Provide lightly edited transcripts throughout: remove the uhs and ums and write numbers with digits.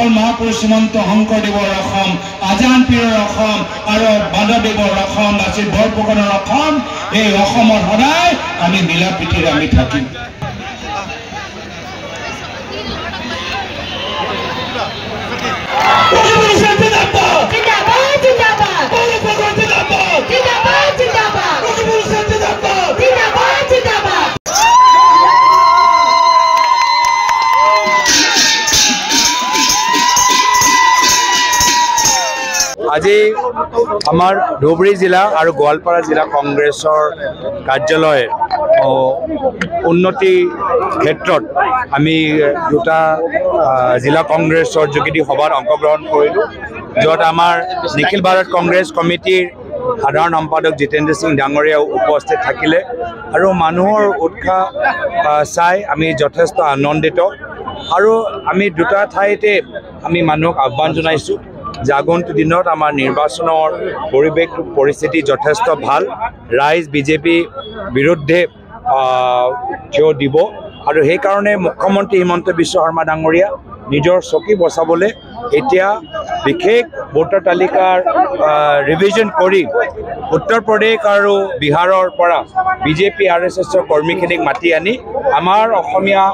অকল মহাপুৰুষ শ্ৰীমন্ত শংকৰদেৱৰ অসম, আজান পীৰৰ অসম আৰু মাধৱদেৱৰ অসম, লাচিত বৰফুকনৰ অসম, এই অসমৰ সদায় আমি মিলা প্ৰীতিৰে আমি থাকিম। আজি আমাৰ ধুবুৰী জিলা আৰু গোৱালপাৰা জিলা কংগ্ৰেছৰ কাৰ্যালয় উন্নতি ক্ষেত্ৰত আমি দুটা জিলা কংগ্ৰেছৰ যোগেদি সভাত অংশগ্ৰহণ কৰিলোঁ, য'ত আমাৰ নিখিল ভাৰত কংগ্ৰেছ কমিটিৰ সাধাৰণ সম্পাদক জিতেন্দ্ৰ সিং ডাঙৰীয়াও উপস্থিত থাকিলে আৰু মানুহৰ উৎসাহ চাই আমি যথেষ্ট আনন্দিত। আৰু আমি দুটা ঠাইতে আমি মানুহক আহ্বান জনাইছোঁ যে আগন্তুক দিনত আমাৰ নিৰ্বাচনৰ পৰিৱেশ পৰিস্থিতি যথেষ্ট ভাল, ৰাইজ বিজেপি বিৰুদ্ধে থিয় দিব আৰু সেইকাৰণে মুখ্যমন্ত্ৰী হিমন্ত বিশ্ব শৰ্মা ডাঙৰীয়া নিজৰ চকী বচাবলৈ এতিয়া বিশেষ ভোটাৰ তালিকাৰ ৰিভিজন কৰি উত্তৰ প্ৰদেশ আৰু বিহাৰৰ পৰা বিজেপি RSSৰ কৰ্মীখিনিক মাতি আনি আমাৰ অসমীয়া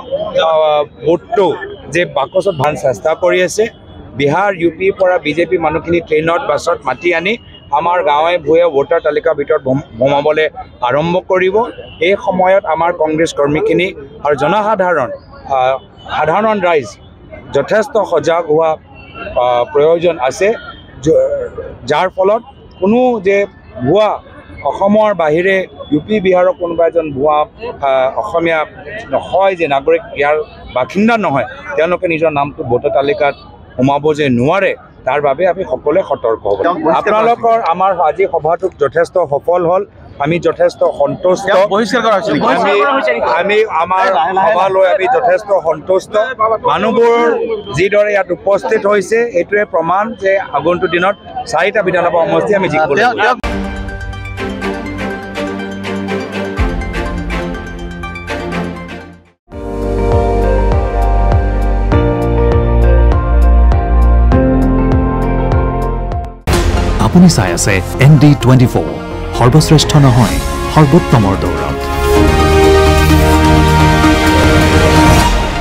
ভোটটো যে বাকচত ভাল চেষ্টা কৰি আছে। বিহাৰ UPৰ পৰা বিজেপি মানুহখিনি ট্ৰেইনত বাছত মাতি আনি আমাৰ গাঁৱে ভূঞে ভোটাৰ তালিকাৰ ভিতৰত সোমাবলৈ আৰম্ভ কৰিব। এই সময়ত আমাৰ কংগ্ৰেছ কৰ্মীখিনি আৰু সাধাৰণ ৰাইজ যথেষ্ট সজাগ হোৱা প্ৰয়োজন আছে, যাৰ ফলত কোনো যে ভুৱা অসমৰ বাহিৰে UP বিহাৰৰ কোনোবা এজন ভুৱা অসমীয়া নহয় যে নাগৰিক ইয়াৰ বাসিন্দা নহয়, তেওঁলোকে নিজৰ নামটো ভোটাৰ তালিকাত সোমাব যে নোৱাৰে, তাৰ বাবে আমি সকলোৱে সতৰ্ক হ'ব। আপোনালোকৰ আমাৰ আজি সভাটো যথেষ্ট সফল হ'ল, আমি যথেষ্ট সন্তুষ্ট। আমি আমাৰ সভালৈ আমি যথেষ্ট সন্তুষ্ট। মানুহবোৰ যিদৰে ইয়াত উপস্থিত হৈছে এইটোৱে প্ৰমাণ যে আগন্তুক দিনত 4টা বিধানসভা সমষ্টি আমি জিকিবলৈ। আপুনি চাই আছে ND24, সৰ্বশ্ৰেষ্ঠ নহয় সৰ্বোত্তমৰ দৌৰত।